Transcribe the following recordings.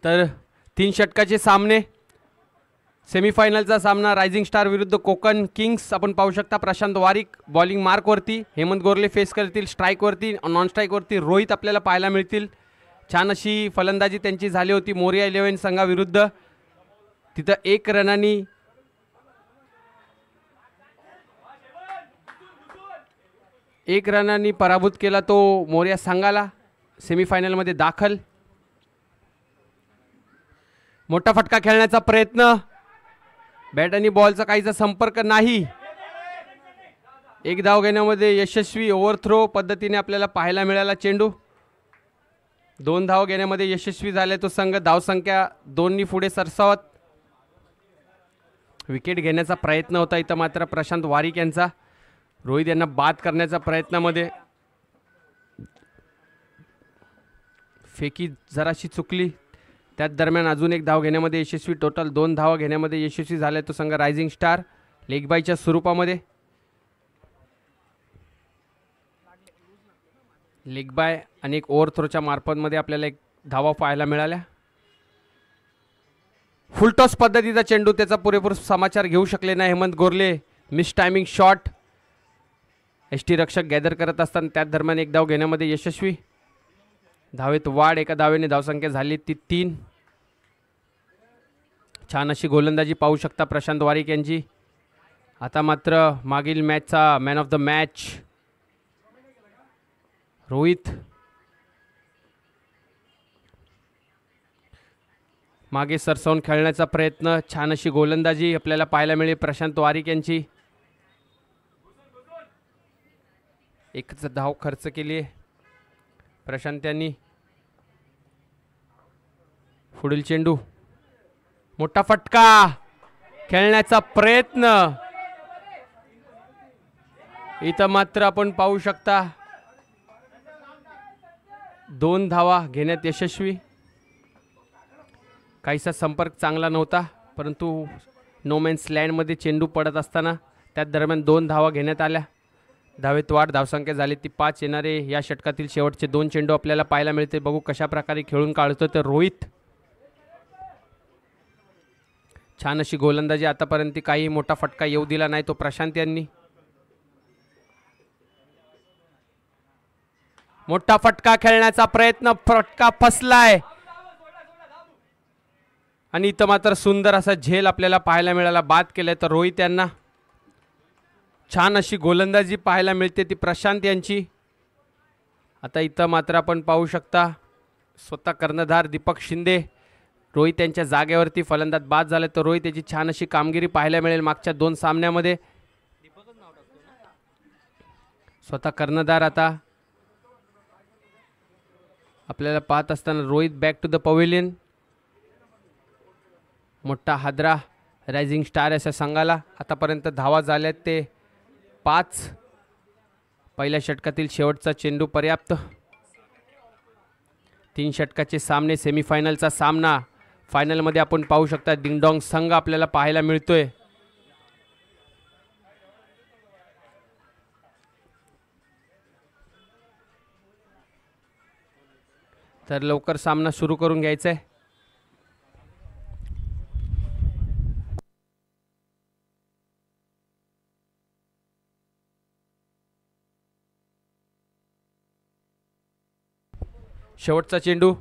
तर 3 षटकाचे सामने, सेमीफायनलचा सामना रायझिंग स्टार विरुद्ध कोकण किंग्स. आपण पाहू शकता प्रशांत वारिक बॉलिंग मार्कवरती, हेमंत गोरले फेस करतील स्ट्राईकवरती, नॉन स्ट्राईकवरती रोहित आपल्याला पाहायला मिळतील. छान अशी फलंदाजी त्यांची झाली होती मोरिया 11 संघाविरुद्ध. तिथं 1 रनांनी पराभूत केला तो मोरिया संघाला. सेमीफायनलमध्ये दाखल. मोठा फटका खेळण्याचा प्रयत्न, बॅट आणि बॉलचा काहीचा संपर्क नाही. 1 धाव घेण्यामध्ये यशस्वी ओव्हरथ्रो पद्धतीने आपल्याला पाहायला मिळाला चेंडू. 2 धाव घेण्यामध्ये यशस्वी झाले तो संघ. धावसंख्या 2नी पुढे सरसावत. विकेट घेण्याचा प्रयत्न होता इथं मात्र प्रशांत वारिक यांचा. रोहित यांना बाद करण्याच्या प्रयत्नामध्ये फेकी जराशी चुकली. त्याच दरम्यान अजून 1 धाव घेण्यामध्ये यशस्वी. टोटल 2 धावा घेण्यामध्ये यशस्वी झाला तो संघ रायझिंग स्टार लेगबायच्या स्वरूपामध्ये. लेगबाय आणि 1 ओव्हरथ्रोच्या मार्फतमध्ये आपल्याला 1 धावा पाहायला मिळाल्या. फुलटॉस पद्धतीचा चेंडू, त्याचा पुरेपूर समाचार घेऊ शकले नाही हेमंत गोरले. Miss timing shot. एसटी रक्षक गॅदर करत असताना त्याच दरम्यान 1 धाव घेण्यामध्ये यशस्वी. धावेत वाढ, 1 धावेने धावसंख्या झाली ती 3. छान अशी गोलंदाजी पाहू शकता प्रशांत वारिक यांची. आता मात्र मागील मॅचचा man of the match Rohit. मागे सरसावून खेळण्याचा प्रयत्न, छान अशी गोलंदाजी आपल्याला पाहायला मिळेल प्रशांत वारिक यांची. 1 धाव खर्च केली प्रशांत यांनी. पुढील चेंडू, मोठा फटका खेळण्याचा प्रयत्न. इथं मात्र आपण पाहू शकता 2 धावा घेण्यात यशस्वी. काहीसा संपर्क चांगला नव्हता, परंतु नो मॅन्स लँडमध्ये चेंडू पडत असताना त्याच दरम्यान 2 धावा घेण्यात आल्या. धावेत वाढ, धावसंख्या झाली ती 5. येणारे या षटकातील शेवटचे 2 चेंडू आपल्याला पाहायला मिळते. बघू कशा प्रकारे खेळून काढतो तर रोहित. छान अशी गोलंदाजी. आतापर्यंत काही मोठा फटका येऊ दिला नाही तो प्रशांत यांनी. मोठा फटका खेळण्याचा प्रयत्न, फटका फसलाय आणि इथं मात्र सुंदर असा झेल आपल्याला पाहायला मिळाला. बाद केलाय तर रोहित यांना. छान अशी गोलंदाजी पाहायला मिळते ती प्रशांत यांची. आता इथं मात्र आपण पाहू शकता स्वतः कर्णधार दीपक शिंदे रोहित यांच्या जागेवरती फलंदाज बाद झाले. तर रोहित याची छान अशी कामगिरी पाहायला मिळेल मागच्या 2 सामन्यामध्ये. स्वतः कर्णधार आता आपल्याला पाहत असताना Rohit back to the pavilion. मोठा हादरा रायझिंग स्टार अशा संघाला. आतापर्यंत धावा झाल्यात ते 5. पहिल्या षटकातील शेवटचा चेंडू पर्याप्त. 3 षटकाचे सामने, सेमीफायनलचा सामना. फायनलमध्ये आपण पाहू शकता डिंगडॉंग संघ आपल्याला पाहायला मिळतोय. तर लवकर सामना सुरू करून घ्यायचा आहे. शेवटचा चेंडू,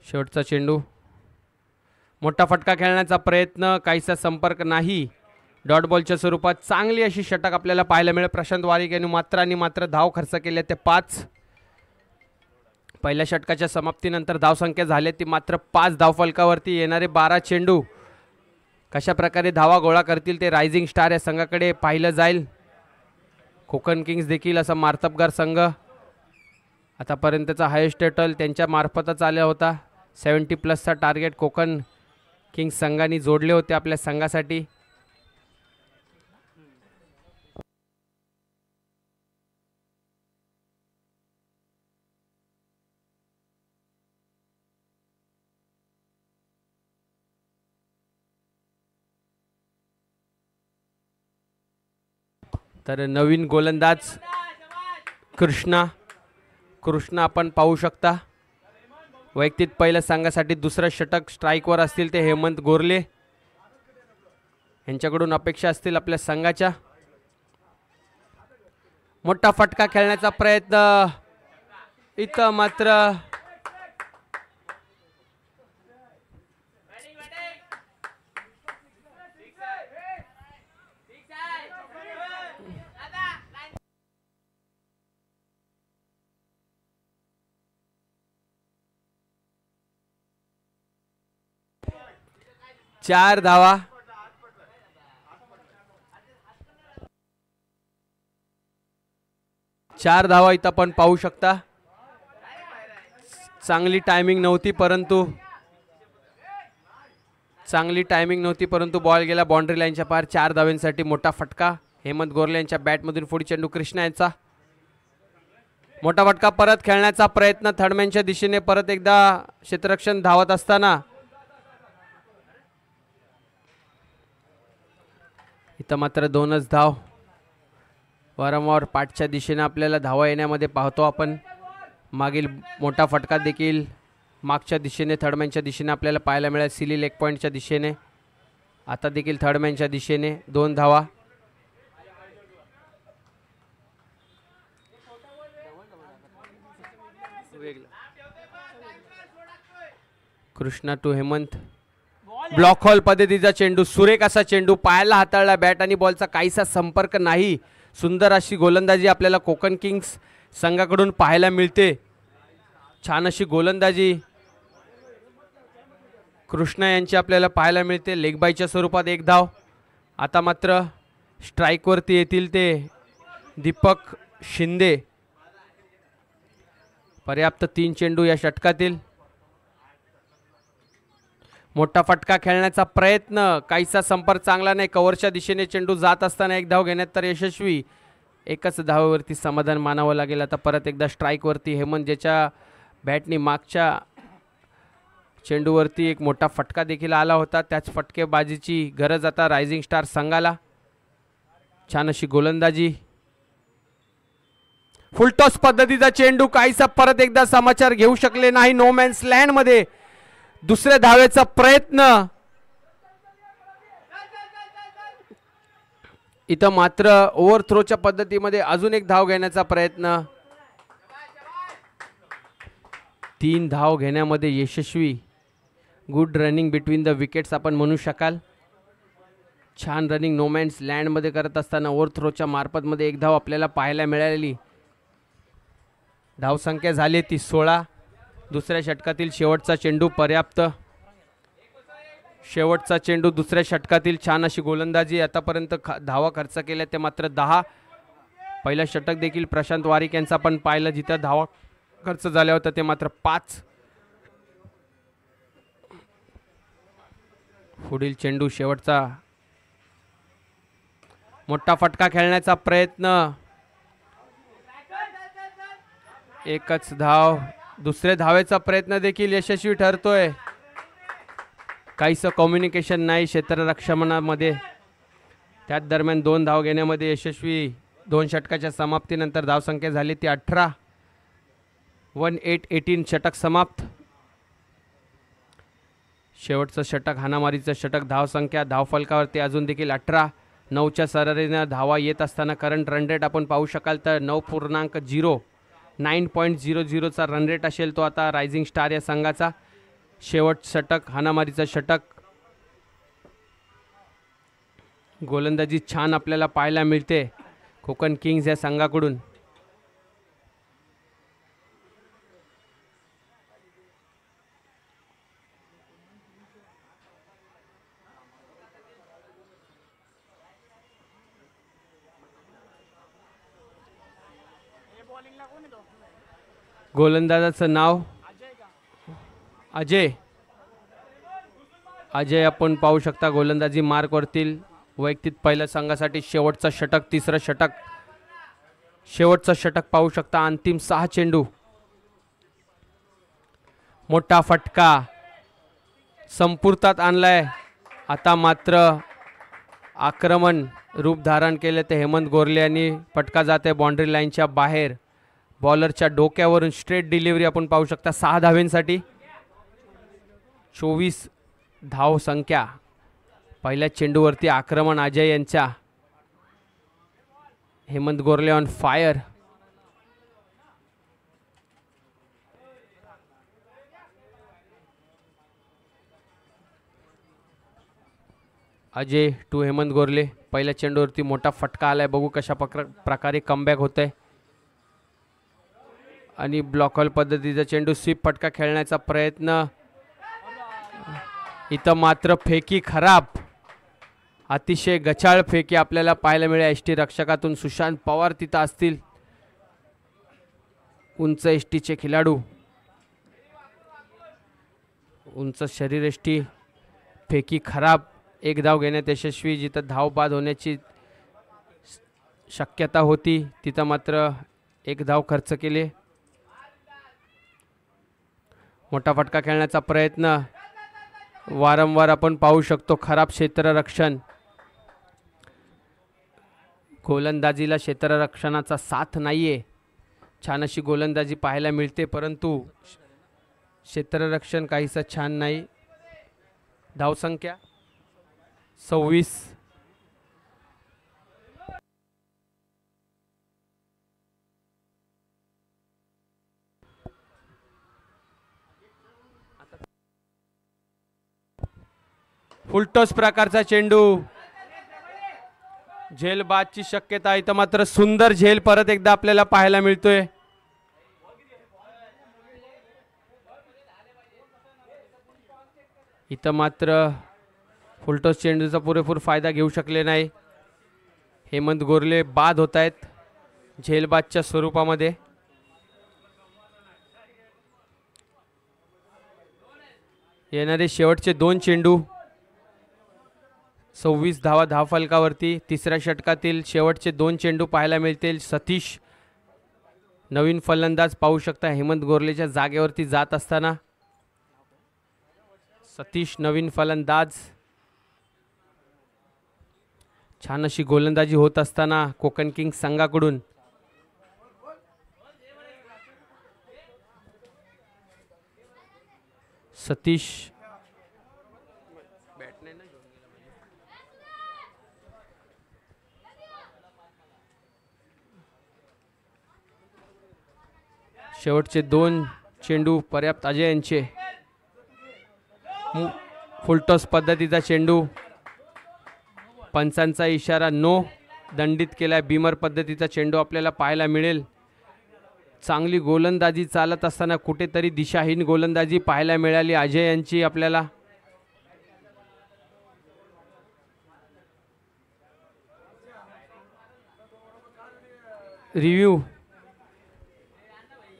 शेवटचा चेंडू. मोठा फटका खेळण्याचा प्रयत्न, काहीसा संपर्क नाही. डॉट बॉलच्या स्वरूपात चांगली अशी षटक आपल्याला पाहायला मिळेल. प्रशांत वारिक यांनी मात्र आणि मात्र धाव खर्च केल्या ते 5. पहिल्या षटकाच्या समाप्तीनंतर धावसंख्या झाली ती मात्र 5 धावफलकावरती. येणारे 12 चेंडू कशा प्रकारे धावा गोळा करतील ते रायझिंग स्टार या संघाकडे पाहिलं जाईल. कोकण किंग्स देखील असा मार्तबगार संघ. आतापर्यंतचा हायेस्ट टोटल त्यांच्या मार्फतच आला होता. 70+ टार्गेट कोकण किंग्स संघाने जोडले होते आपल्या संघासाठी. तर नवीन गोलंदाज कृष्णा आपण पाहू शकता वैयक्तिक पहिल्या संघासाठी दुसरं षटक स्ट्राईकवर असतील ते हेमंत गोरले यांच्याकडून अपेक्षा असतील आपल्या संघाच्या. मोठा फटका खेळण्याचा प्रयत्न इथं मात्र चार धावा. इथं आपण पाहू शकता. चांगली टायमिंग नव्हती परंतु बॉल गेला बाउंड्री लाईनच्या पार. 4 धावांसाठी मोठा फटका हेमंत गोरले यांच्या बॅटमधून पुढे चेंडू कृष्णा यांचा. मोठा फटका परत खेळण्याचा प्रयत्न थर्डमॅनच्या दिशेने परत एकदा क्षेत्ररक्षण धावत असताना इथं मात्र 2च धाव. वारंवार पाठच्या दिशेने आपल्याला धावा येण्यामध्ये पाहतो आपण. मागील मोठा फटका देखील मागच्या दिशेने थर्डमॅनच्या दिशेने आपल्याला पाहायला मिळाला. सिली लेग पॉईंटच्या दिशेने आता देखील थर्डमॅनच्या दिशेने 2 धावा. Krishna to Hemant. Block hole पद्धतीचा चेंडू. सुरेख असा चेंडू पायाला हाताळला. बॅट आणि बॉलचा काहीसा संपर्क नाही. सुंदर अशी गोलंदाजी आपल्याला कोकण किंग्स संघाकडून पाहायला मिळते. छान अशी गोलंदाजी कृष्णा यांची आपल्याला पाहायला मिळते. लेग बायच्या स्वरूपात 1 धाव. आता मात्र स्ट्राईकवरती येतील ते दीपक शिंदे. पर्याप्त 3 चेंडू या षटकातील. मोठा फटका खेळण्याचा प्रयत्न काहीसा संपर्क चांगला नाही. कव्हरच्या दिशेने चेंडू जात असताना 1 धाव घेण्यात तर यशस्वी. 1च धावेवरती समाधान मानावं लागेल. आता परत एकदा स्ट्राईकवरती हेमंत ज्याच्या बॅटनी मागच्या चेंडूवरती एक मोठा फटका देखील आला होता. त्याच फटकेबाजीची गरज आता रायझिंग स्टार संघाला. छान अशी गोलंदाजी. फुलटॉस पद्धतीचा चेंडू काहीसा परत एकदा समाचार घेऊ शकले नाही. नो मॅन्स लँड मध्ये दुसऱ्या धावेचा प्रयत्न. इथं मात्र ओव्हरथ्रोच्या पद्धतीमध्ये अजून 1 धाव घेण्याचा प्रयत्न. 3 धाव घेण्यामध्ये यशस्वी. Good running between the wickets आपण म्हणू शकाल. छान रनिंग नो मॅन्स लँडमध्ये करत असताना ओव्हरथ्रोच्या मार्फतमध्ये 1 धाव आपल्याला पाहायला मिळालेली. धावसंख्या झाली ती 16. दुसऱ्या षटकातील शेवटचा चेंडू पर्याप्त. शेवटचा चेंडू दुसऱ्या षटकातील. छान अशी गोलंदाजी. आतापर्यंत धावा खर्च केल्या ते मात्र 10. पहिलं षटक देखील प्रशांत वारिक यांचा आपण पाहिलं जिथं धावा खर्च झाल्या होत्या ते मात्र 5. पुढील चेंडू शेवटचा. मोठा फटका खेळण्याचा प्रयत्न. 1च धाव. दुसऱ्या धावेचा प्रयत्न देखील यशस्वी ठरतोय. काहीसं कम्युनिकेशन नाही क्षेत्ररक्षणामध्ये. त्याच दरम्यान 2 धाव घेण्यामध्ये यशस्वी. 2 षटकाच्या समाप्तीनंतर धावसंख्या झाली ती 18. 18 षटक समाप्त. शेवटचं षटक हाणामारीचं षटक. धावसंख्या धावफलकावरती अजून देखील 18. 9च्या सरासरीने धावा येत असताना करंट रन रेट आपण पाहू शकाल तर 9.0 9.00चा रन रेट असेल तो आता रायझिंग स्टार या संघाचा. शेवट षटक हाणामारीचं षटक. गोलंदाजी छान आपल्याला पाहायला मिळते कोकण किंग्स या संघाकडून. गोलंदाजाचं नाव अजय. आपण पाहू शकता गोलंदाजी मार्कवरतील. वैयक्तिक पहिल्या संघासाठी शेवटचं षटक. 3रं षटक. शेवटचं षटक पाहू शकता. अंतिम 6 चेंडू. मोठा फटका संपुर्तात आणलाय. आता मात्र आक्रमण रूप धारण केले ते हेमंत गोरले यांनी फटका जाते बाउंड्री लाईनच्या बाहेर. बॉलरच्या डोक्यावरून स्ट्रेट डिलिव्हरी आपण पाहू शकता. 6 धावेंसाठी 24 धाव संख्या. पहिल्या चेंडूवरती आक्रमण अजय यांच्या. Hemant Gorle on fire. Ajay to Hemant Gorle. पहिल्या चेंडूवरती मोठा फटका आलाय. बघू कशा प्रकारे कमबॅक होत आहे. आणि ब्लॉक हॉल पद्धतीचा चेंडू स्वीप फटका खेळण्याचा प्रयत्न. इथं मात्र फेकी खराब. अतिशय गचाळ फेकी आपल्याला पाहायला मिळेल. एसटी रक्षकातून सुशांत पवार तिथं असतील. उंच एसटीचे खेळाडू. उंच शरीरयष्टी. फेकी खराब. एक धाव घेण्यात यशस्वी. जिथं धाव बाद होण्याची शक्यता होती तिथं मात्र एक धाव खर्च केले. मोठा फटका खेळण्याचा प्रयत्न. वारंवार आपण पाहू शकतो खराब क्षेत्ररक्षण. गोलंदाजीला क्षेत्ररक्षणाचा साथ नाहीये. छान अशी गोलंदाजी पाहायला मिळते परंतु क्षेत्ररक्षण काहीसं छान नाही. धावसंख्या 26. फुलटॉस प्रकारचा चेंडू. झेल बादची शक्यता. इथं मात्र सुंदर झेल परत एकदा आपल्याला पाहायला मिळतोय. इथं मात्र फुलटॉस चेंडूचा पुरेपूर फायदा घेऊ शकले नाही. हेमंत गोरले बाद होत आहेत झेलबादच्या स्वरूपामध्ये. येणारे शेवटचे 2 चेंडू. 26 धावा धावफलकावरती. तिसऱ्या षटकातील शेवटचे 2 चेंडू पाहायला मिळतील. सतीश नवीन फलंदाज पाहू शकता हेमंत गोरलेच्या जागेवरती जात असताना. सतीश नवीन फलंदाज. छान अशी गोलंदाजी होत असताना कोकण किंग्स संघाकडून. सतीश शेवटचे 2 चेंडू पर्याप्त. अजय यांचे. फुलटॉस पद्धतीचा चेंडू. पंचांचा इशारा नो दंडित केला. बीमर पद्धतीचा चेंडू आपल्याला पाहायला मिळेल. चांगली गोलंदाजी चालत असताना कुठेतरी दिशाहीन गोलंदाजी पाहायला मिळाली अजय यांची आपल्याला. रिव्ह्यू.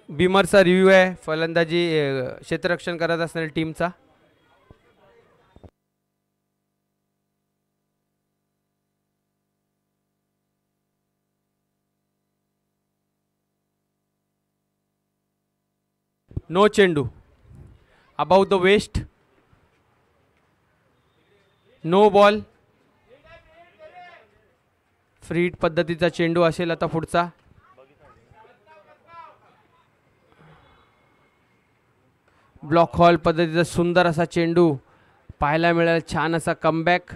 बीमरचा रिव्ह्यू आहे फलंदाजी क्षेत्ररक्षण करत असणाऱ्या टीमचा. नो चेंडू. About the waist. No ball. Free hit पद्धतीचा चेंडू असेल आता पुढचा. ब्लॉक हॉल पद्धतीचा सुंदर असा चेंडू पाहायला मिळाला. छान असा कमबॅक.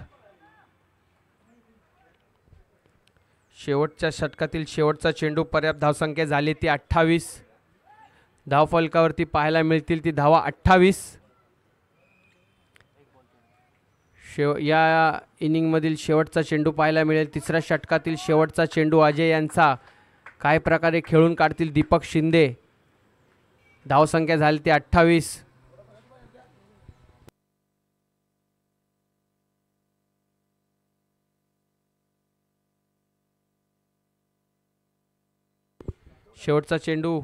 शेवटच्या षटकातील शेवटचा चेंडू. पर्याप्त धावसंख्या झाली ती 28. धावफलकावरती पाहायला मिळतील ती धावा 28. या इनिंगमधील शेवटचा चेंडू पाहायला मिळेल. तिसऱ्या षटकातील शेवटचा चेंडू अजय यांचा. काय प्रकारे खेळून काढतील दीपक शिंदे. धावसंख्या झाली ती 28. शेवटचा चेंडू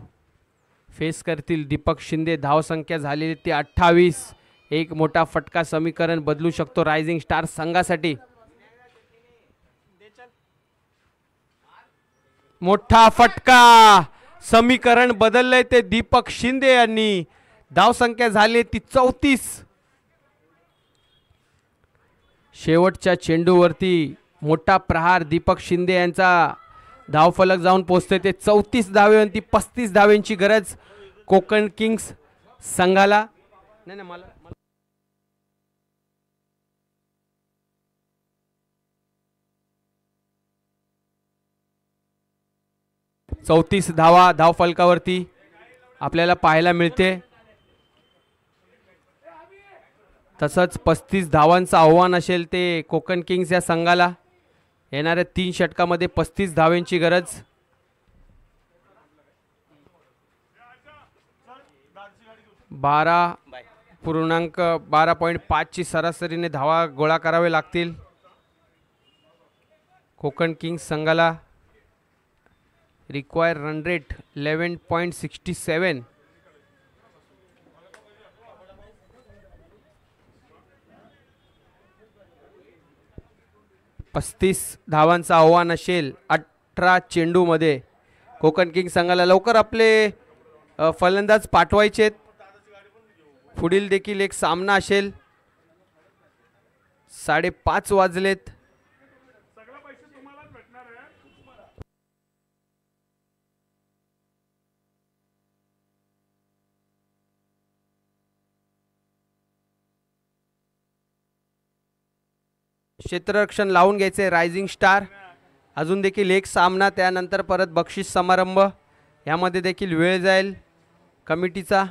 फेस करतील दीपक शिंदे. धावसंख्या झालेली ती 28. एक मोठा फटका समीकरण बदलू शकतो रायझिंग स्टार संघासाठी. मोठा फटका. समीकरण बदललंय ते दीपक शिंदे यांनी. धावसंख्या झाली ती 34. शेवटच्या चेंडूवरती मोठा प्रहार दीपक शिंदे यांचा धावफलक जाऊन पोहोचते ते 34 धावे आणि 35 धाव्यांची गरज कोकण किंग्स संघाला. नाही नाही मला 34 धावा धावफलकावरती आपल्याला पाहायला मिळते. तसंच 35 धावांचं आव्हान असेल ते कोकण किंग्स या संघाला. येणाऱ्या 3 षटकामध्ये 35 धावांची गरज. बारा 12.5 ची सरासरीने धावा गोळा करावे लागतील कोकण किंग्स संघाला. Require run rate 11.67. पस्तीस धावांचं आव्हान असेल 18 चेंडूमध्ये कोकण किंग्स संघाला. लवकर आपले फलंदाज पाठवायचेत. पुढील देखील एक सामना असेल. 5:30 वाजलेत. क्षेत्ररक्षण लावून घ्यायचे रायझिंग स्टार. अजून देखील एक सामना, त्यानंतर परत बक्षीस समारंभ. यामध्ये देखील वेळ जाईल कमिटीचा.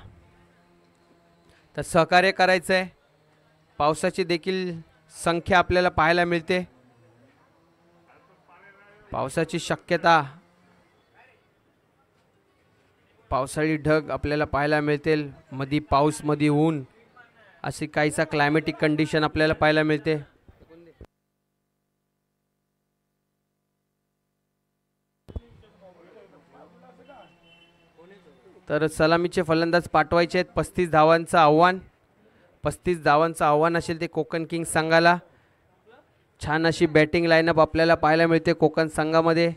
तर सहकार्य करायचं आहे. पावसाची देखील संख्या आपल्याला पाहायला मिळते. पावसाची शक्यता, पावसाळी ढग आपल्याला पाहायला मिळतील. मधी पाऊस मधी ऊन अशी काहीसा क्लायमॅटिक कंडिशन आपल्याला पाहायला मिळते. तर सलामीचे फलंदाज पाठवायचे आहेत. 35 धावांचं आव्हान. 35 धावांचं आव्हान असेल ते कोकण किंग्स संघाला. छान अशी बॅटिंग लाईनअप आपल्याला पाहायला मिळते कोकण संघामध्ये.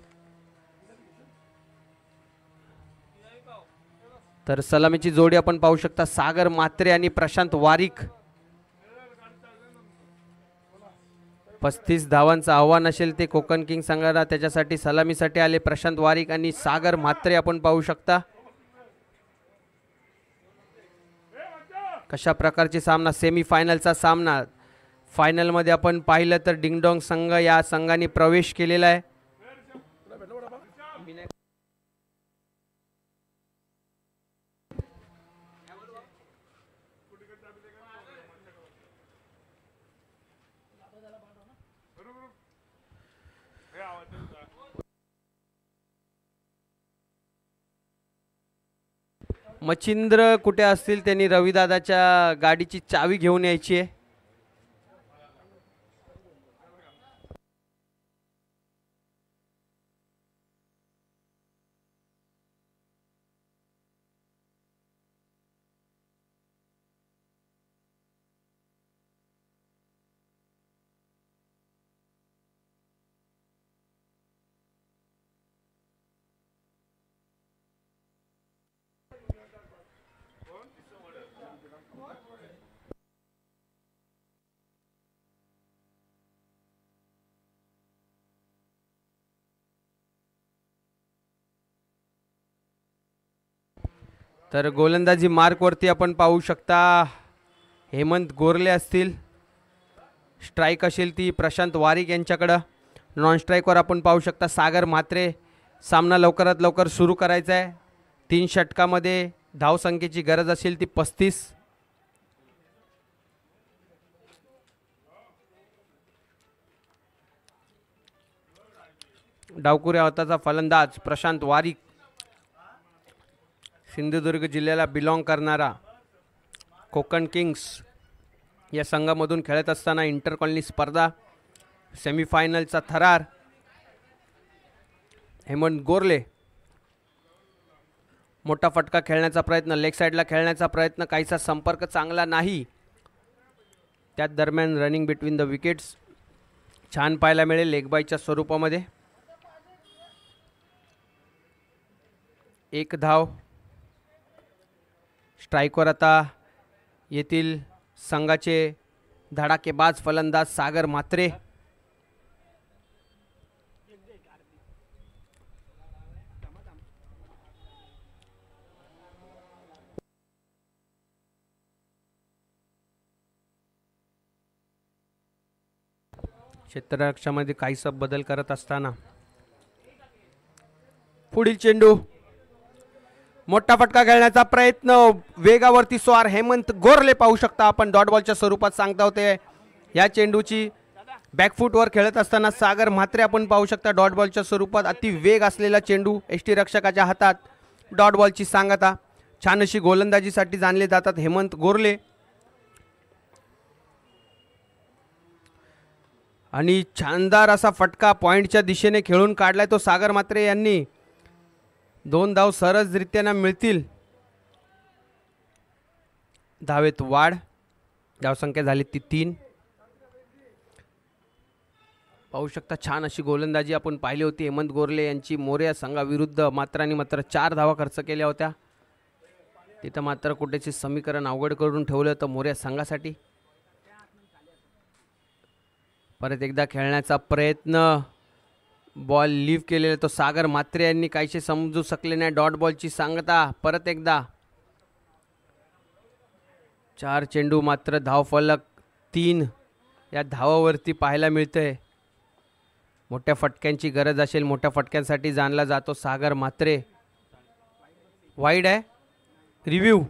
तर सलामीची जोडी आपण पाहू शकता सागर म्हात्रे आणि प्रशांत वारिक. 35 धावांचं आव्हान असेल ते कोकण किंग्स संघाला. त्याच्यासाठी सलामीसाठी आले प्रशांत वारिक आणि सागर म्हात्रे आपण पाहू शकता. कशा प्रकारचे सामना, सेमीफायनलचा सामना. फायनलमध्ये आपण पाहिलं तर डिंगडोंग संघ या संघाने प्रवेश केलेला आहे. मच्छिंद्र कुठे असतील त्यांनी रविदादाच्या गाडीची चावी घेऊन यायची आहे. तर गोलंदाजी मार्कवरती आपण पाहू शकता हेमंत गोरले असतील. स्ट्राईक असेल ती प्रशांत वारिक यांच्याकडं. नॉन स्ट्राईकवर आपण पाहू शकता सागर म्हात्रे. सामना लवकरात लवकर सुरू करायचा आहे. 3 षटकामध्ये धावसंख्येची गरज असेल ती 35. डावकुऱ्या हाताचा फलंदाज प्रशांत वारिक. सिंधुदुर्ग जिल्ह्याला बिलॉंग करणारा कोकण किंग्स या संघामधून खेळत असताना इंटर कॉलनी स्पर्धा सेमीफायनलचा थरार. हेमंत गोरले मोठा फटका खेळण्याचा प्रयत्न, लेग साईडला खेळण्याचा प्रयत्न, काहीसा संपर्क चांगला नाही. त्याच दरम्यान रनिंग बिटवीन द विकेट्स छान पाहायला मिळेल लेग बायच्या स्वरूपामध्ये. 1 धाव. स्ट्राईकवर आता येथील संघाचे धडाकेबाज फलंदाज सागर म्हात्रे. क्षेत्ररक्षणामध्ये काहीसा बदल करत असताना पुढील चेंडू, मोठा फटका खेळण्याचा प्रयत्न, वेगावरती स्वार हेमंत गोरले पाहू शकता आपण डॉट बॉलच्या स्वरूपात सांगता होते. या चेंडूची बॅकफूटवर खेळत असताना सागर म्हात्रे आपण पाहू शकता डॉट बॉलच्या स्वरूपात अति वेग असलेला चेंडू एसटी रक्षकाच्या हातात. डॉट बॉलची सांगता, छान अशी गोलंदाजीसाठी जाणले जातात हेमंत गोरले. आणि शानदार असा फटका पॉइंटच्या दिशेने खेळून काढलाय तो सागर म्हात्रे यांनी. 2 धाव सहजरित्याने मिळतील. धावेत वाढ, धावसंख्या झाली ती 3. पाहू शकता छान अशी गोलंदाजी आपण पाहिली होती हेमंत गोरले यांची मोरया संघाविरुद्ध. मात्र 4 धावा खर्च केल्या होत्या. तिथं मात्र कुठेचे समीकरण अवघड करून ठेवलं होतं मोरया संघासाठी. परत एकदा खेळण्याचा प्रयत्न, बॉल लीव केलेला तो सागर म्हात्रे यांनी काहीसे समजू शकले नाही. डॉट बॉलची सांगता परत एकदा. 4 चेंडू मात्र धावफलक 3 या धावावरती पाहायला मिळतंय. मोठ्या फटक्यांची गरज असेल, मोठ्या फटक्यांसाठी जाणला जातो सागर म्हात्रे. वाईड आहे, रिव्ह्यू.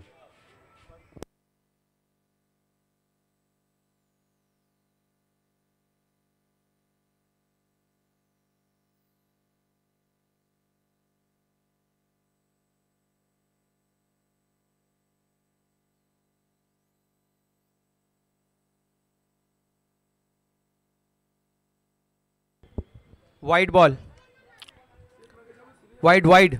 Wide ball, wide.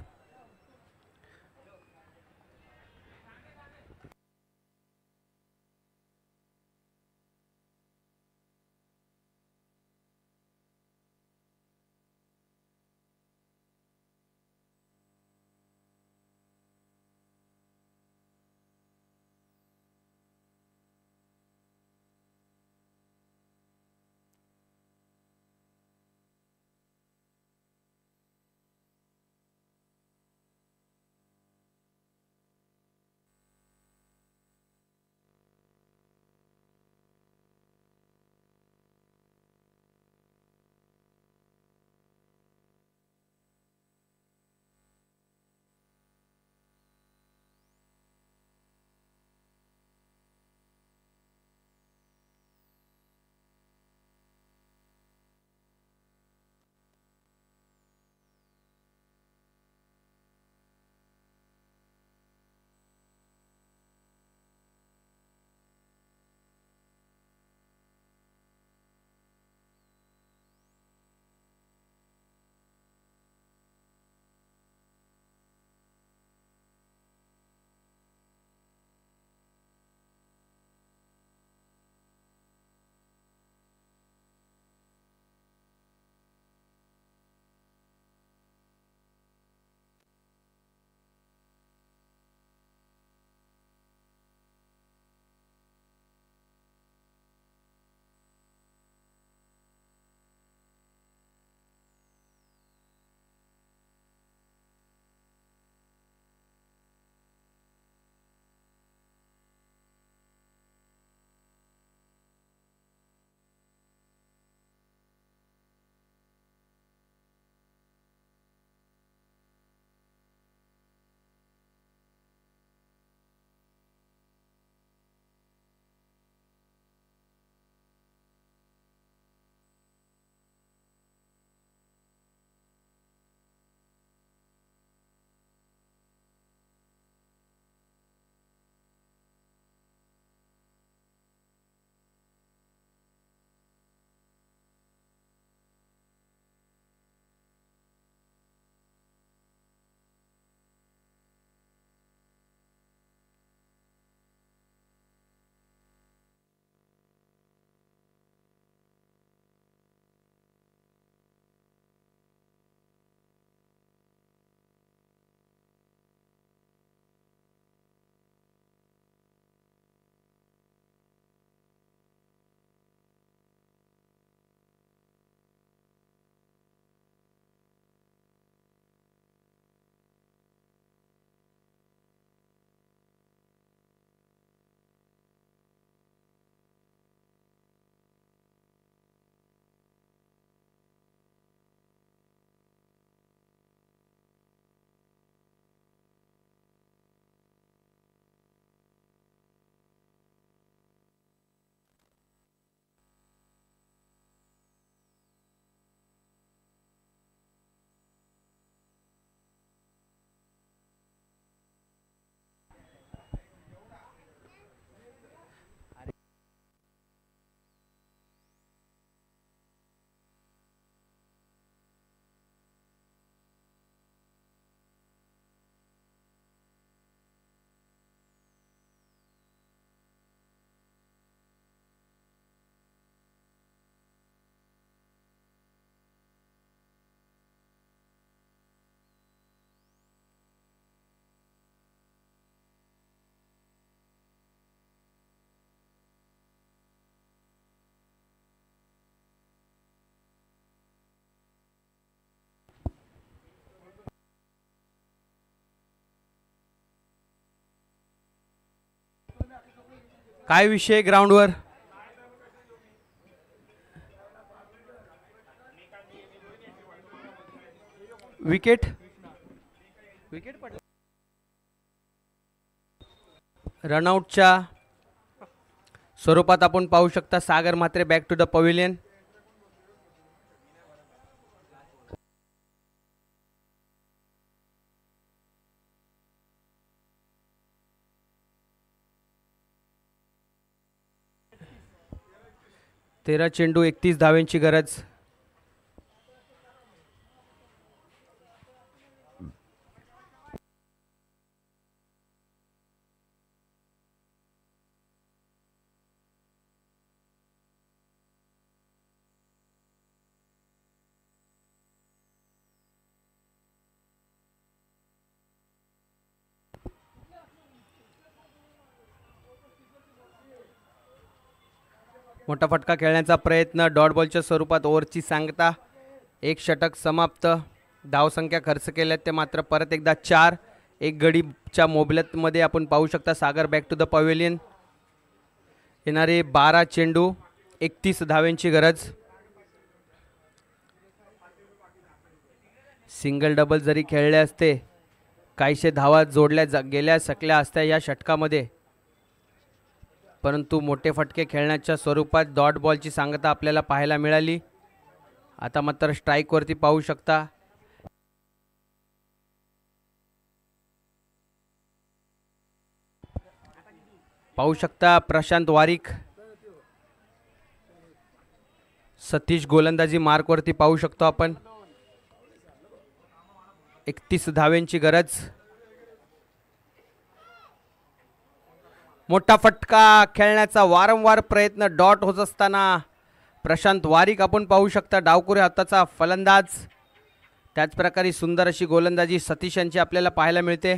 काय विषय ग्राउंडवर? विकेट विकेट पडला. रनआउटच्या स्वरूपात आपण पाहू शकता Sagar Mhatre back to the pavilion. तेरा चेंडू 31 धावांची गरज. मोठा फटका खेळण्याचा प्रयत्न, डॉट बॉलच्या स्वरूपात ओव्हरची सांगता. एक षटक समाप्त. धावसंख्या खर्च केल्यात ते मात्र परत एकदा 4. एक गडीच्या मोबदल्यामध्ये आपण पाहू शकता सागर बॅक टू द पवेलियन. येणारे 12 चेंडू 31 धावांची गरज. सिंगल डबल जरी खेळले असते काहीशे धावा जोडल्या गेल्या शकल्या असत्या या षटकामध्ये, परंतु मोठे फटके खेळण्याच्या स्वरूपात डॉट बॉलची सांगता आपल्याला पाहायला मिळाली. आता मात्र स्ट्राईकवरती पाहू शकता प्रशांत वारिक. सतीश गोलंदाजी मार्कवरती पाहू शकतो आपण. 31 धावांची गरज. मोठा फटका खेळण्याचा वारंवार प्रयत्न डॉट होत असताना प्रशांत वारिक आपण पाहू शकता डावकुरे हाताचा फलंदाज. त्याच प्रकारे सुंदर अशी गोलंदाजी सतीश यांची आपल्याला पाहायला मिळते.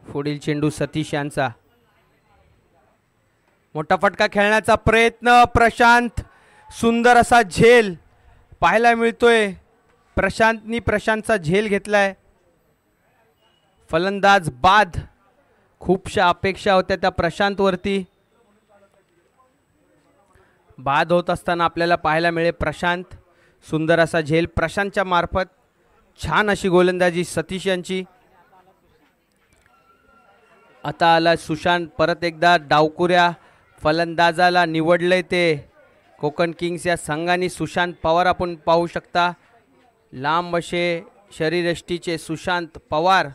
पुढील चेंडू सतीश यांचा. मोठा फटका खेळण्याचा प्रयत्न प्रशांत. सुंदर असा झेल पाहायला मिळतोय. प्रशांतचा झेल घेतलाय. फलंदाज बाद. खूपशा अपेक्षा होत्या त्या प्रशांतवरती. बाद होत असताना आपल्याला पाहायला मिळेल प्रशांत. सुंदर असा झेल प्रशांतच्या मार्फत. छान अशी गोलंदाजी सतीश यांची. आता आला सुशांत. परत एकदा डावकुऱ्या फलंदाजाला निवडले ते कोकण किंग्स या संघाने. सुशांत पवार आपण पाहू शकता. लांब असे शरीरयष्टीचे सुशांत पवार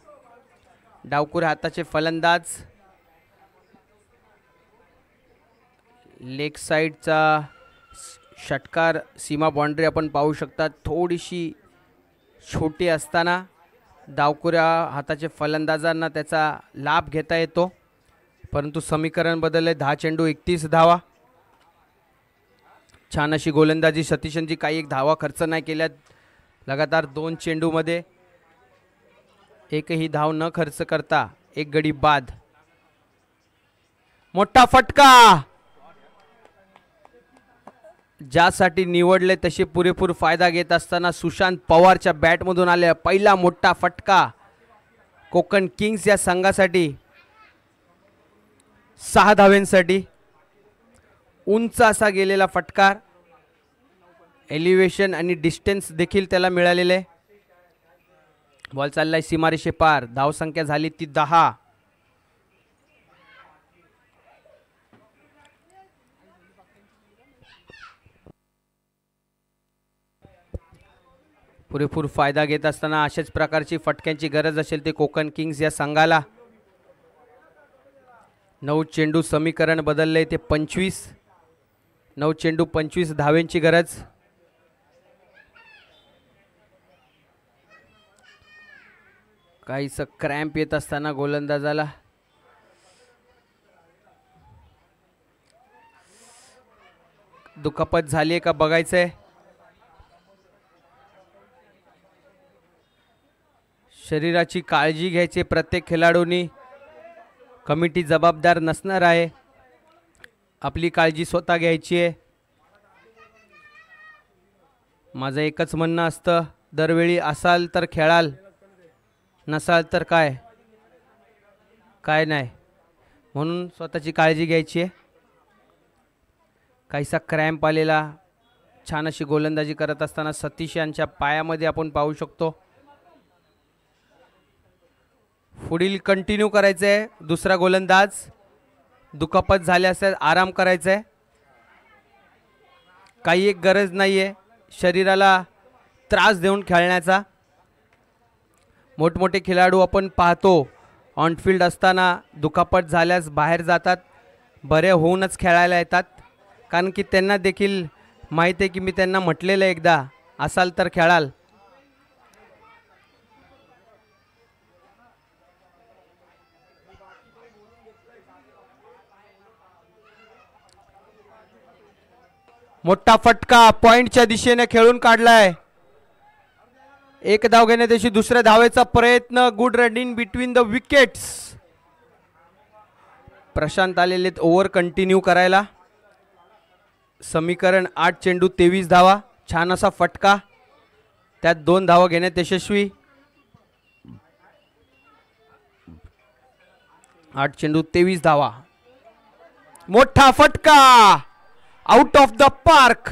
डावकुऱ्या हाताचे फलंदाज. लेग साईडचा षटकार सीमा बाउंड्री आपण पाहू शकता. थोडीशी छोटी असताना डावकुऱ्या हाताचे फलंदाजांना त्याचा लाभ घेता येतो, परंतु समीकरण बदलले. 10 चेंडू 31 धावा. छान अशी गोलंदाजी सतीशांची. काही एक धावा खर्च नाही केल्या लगातार 2 चेंडूमध्ये. एकही धाव न खर्च करता एक गडी बाद. मोठा फटका. ज्यासाठी निवडले तसे पुरेपूर फायदा घेत असताना सुशांत पवारच्या बॅटमधून आलेला पहिला मोठा फटका कोकण किंग्स या संघासाठी. 6 धावांसाठी उंच असा गेलेला फटकार. एलिव्हेशन आणि डिस्टन्स देखील त्याला मिळालेले. बॉल चाललाय सीमारेषे पार. धावसंख्या झाली ती 10. पुरेपूर फायदा घेत असताना अशाच प्रकारची फटक्यांची गरज असेल ते कोकण किंग्स या संघाला. 9 चेंडू समीकरण बदलले ते 25. 9 चेंडू 25 धावांची गरज. काहीच क्रॅम्प येत असताना गोलंदाजाला. दुखापत झाली का बघायचंय. शरीराची काळजी घ्यायची प्रत्येक खेळाडूंनी. कमिटी जबाबदार नसणार आहे, आपली काळजी स्वतः घ्यायची आहे. माझं एकच म्हणणं असतं, दरवेळी असाल तर खेळाल, नसाल तर काय नाही. म्हणून स्वतःची काळजी घ्यायची आहे. काहीसा क्रॅम्प आलेला, छान अशी गोलंदाजी करत असताना सतीश यांच्या पायामध्ये आपण पाहू शकतो. पुढील कंटिन्यू करायचं आहे. दुसरा गोलंदाज दुखापत झाली असेल आराम करायचा आहे. काही एक गरज नाही आहे शरीराला त्रास देऊन खेळण्याचा. मोठमोठे खेळाडू आपण पाहतो ऑनफिल्ड असताना दुखापत झाल्यास बाहेर जातात, बरे होऊनच खेळायला येतात. कारण की त्यांना देखील माहीत आहे की मी त्यांना म्हटलेलं एकदा असाल तर खेळाल. मोठा फटका पॉइंटच्या दिशेने खेळून काढलाय. एक धाव घेण्याची दुसऱ्या धावेचा प्रयत्न. Good running between the wickets. Prashant आलेले ओव्हर कंटिन्यू करायला. समीकरण 8 चेंडू 23 धावा. छान असा फटका, त्यात 2 धावा घेण्यात यशस्वी. 8 चेंडू 23 धावा. मोठा फटका आउट ऑफ द पार्क.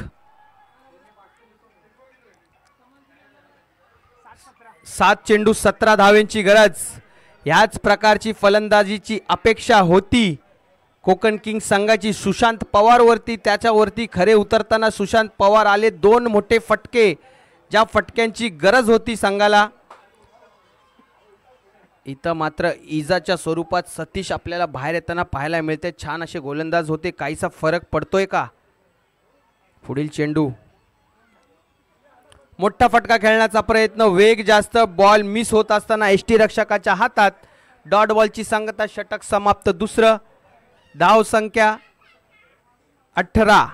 7 चेंडू 17 धावेंची गरज. ह्याच प्रकारची फलंदाजीची अपेक्षा होती कोकण किंग्स संघाची. सुशांत पवार वरती, त्याच्यावरती खरे उतरताना सुशांत पवार आले. 2 मोठे फटके, ज्या फटक्यांची गरज होती संघाला. इथं मात्र इजाच्या स्वरूपात सतीश आपल्याला बाहेर येताना पाहायला मिळते. छान असे गोलंदाज होते. काहीसा फरक पडतोय का? पुढील चेंडू. मोठा फटका खेळण्याचा प्रयत्न, वेग जास्त, बॉल मिस होत असताना एसटी रक्षकाच्या हातात. डॉट बॉलची सांगता, षटक समाप्त. दुसरं. धाव संख्या 18.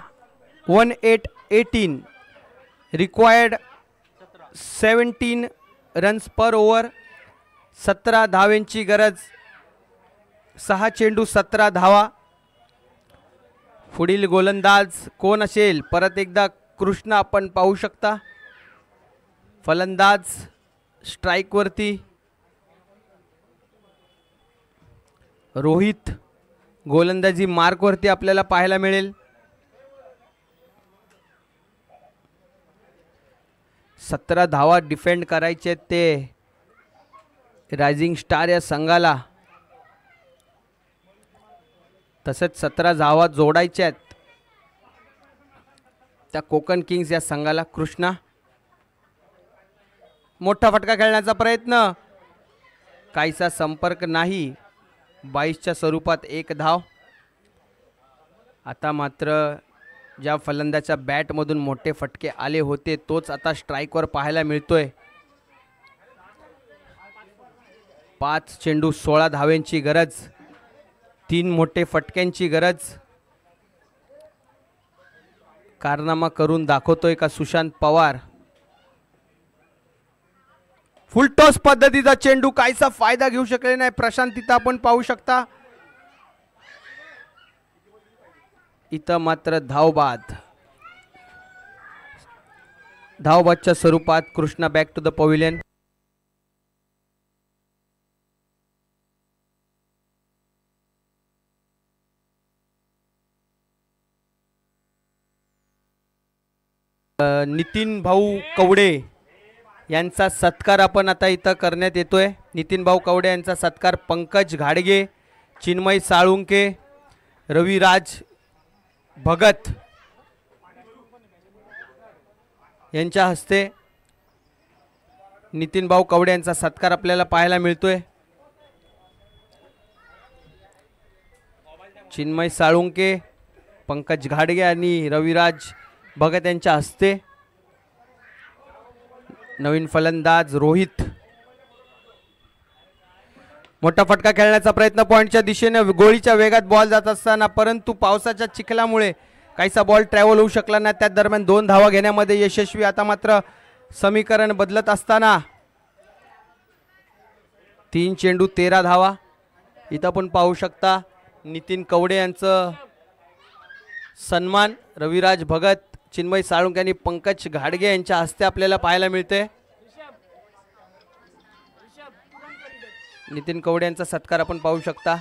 18. रिक्वायर्ड 17 रन्स पर ओव्हर. 17 धावेंची गरज. 6 चेंडू 17 धावा. पुढील गोलंदाज कोण असेल? परत एकदा कृष्ण आपण पाहू शकता. फलंदाज स्ट्राइक वरती. रोहित गोलंदाजी मार्क वरती आपल्याला पाहायला मिळेल. 17 धावा डिफेंड करायचे ते रायझिंग स्टार या संघाला. तसेच 17 धावा जोडायच्या आहेत त्या कोकण किंग्स या संघाला. कृष्णा. मोठा फटका खेळण्याचा प्रयत्न, काहीसा संपर्क नाही. 22च्या स्वरूपात 1 धाव. आता मात्र ज्या फलंदाच्या बॅटमधून मोठे फटके आले होते तोच आता स्ट्राइकवर पाहायला मिळतोय. 5 चेंडू 16 धावेंची गरज. 3 मोठे फटक्यांची गरज. कारनामा करून दाखवतोय का सुशांत पवार? फुलटॉस पद्धतीचा चेंडू, काहीसा फायदा घेऊ शकले नाही प्रशांत. तिथं आपण पाहू शकता. इथं मात्र धावबाद. धावबादच्या स्वरूपात Krishna back to the pavilion. Nitin भाऊ कवडे यांचा सत्कार आपण आता इथं करण्यात येतोय. नितीन भाऊ कवडे यांचा सत्कार पंकज घाडगे, चिन्मय साळुंके, रविराज भगत यांच्या हस्ते नितीन भाऊ कवडे यांचा सत्कार आपल्याला पाहायला मिळतोय. चिन्मय साळुंके, पंकज घाडगे आणि रविराज भगत यांच्या हस्ते. नवीन फलंदाज रोहित. मोठा फटका खेळण्याचा प्रयत्न पॉइंटच्या दिशेने. गोळीच्या वेगात बॉल जात असताना परंतु पावसाच्या चिखलामुळे काहीसा बॉल ट्रॅव्हल होऊ शकला नाही. त्या दरम्यान 2 धावा घेण्यामध्ये यशस्वी. आता मात्र समीकरण बदलत असताना 3 चेंडू 13 धावा. इथं पण पाहू शकता नितीन कवडे यांचं सन्मान रविराज भगत, चिन्मय साळुंके आणि पंकज घाडगे यांच्या हस्ते आपल्याला पाहायला मिळते. नितीन कवडे यांचा सत्कार आपण पाहू शकता.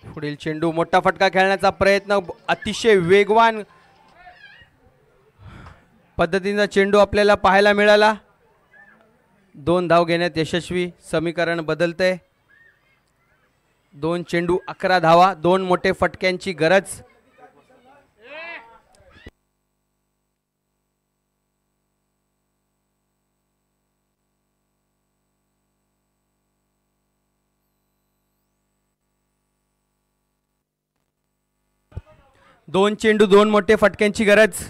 पुढील चेंडू मोठा फटका खेळण्याचा प्रयत्न, अतिशय वेगवान पद्धतीचा चेंडू आपल्याला पाहायला मिळाला. 2 धाव घेण्यात यशस्वी. समीकरण बदलते. 2 चेंडू 11 धावा. 2 मोठे फटक्यांची गरज. दोन चेंडू 2 मोठे फटक्यांची गरज.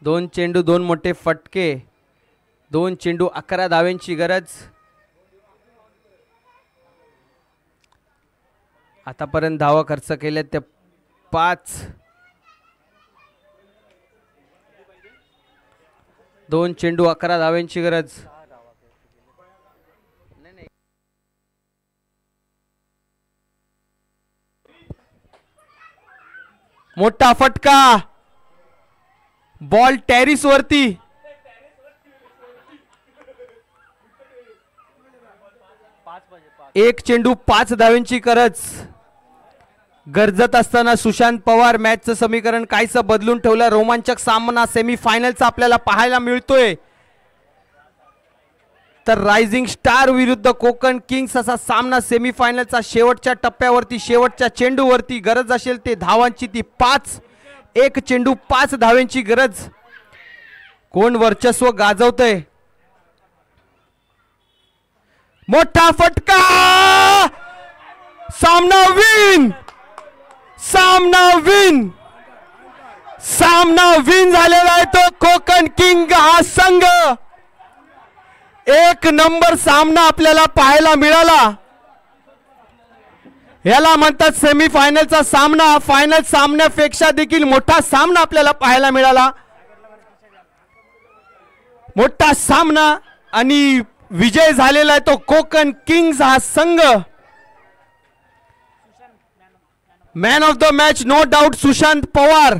दोन चेंडू 2 मोठे फटके. 2 चेंडू 11 धावांची गरज. आतापर्यंत धावा खर्च केल्या ते 5. 2 चेंडू 11 धावांची गरज. मोठा फटका, बॉल टेरिस वरती. एक चेंडू 5 धावांची गरज. गरजत असताना सुशांत पवार मॅचचं समीकरण काहीसं बदलून ठेवलं. रोमांचक सामना सेमीफायनलचा आपल्याला पाहायला मिळतोय. तर रायझिंग स्टार विरुद्ध कोकण किंग्स असा सामना सेमीफायनलचा शेवटच्या टप्प्यावरती, शेवटच्या चेंडूवरती. गरज असेल ते धावांची ती 5. 1 चेंडू 5 धावांची गरज. कोण वर्चस्व गाजवतंय? मोठा फटका, सामना विन. सामना विन झालेला आहे तो कोकण किंग हा संघ. 1 नंबर सामना आपल्याला पाहायला मिळाला. याला म्हणतात सेमीफायनलचा सामना. फायनल सामन्यापेक्षा देखील मोठा सामना आपल्याला पाहायला मिळाला. मोठा सामना आणि विजय झालेला आहे तो कोकण किंग्स हा संघ. Man of the match no doubt Sushant Pawar.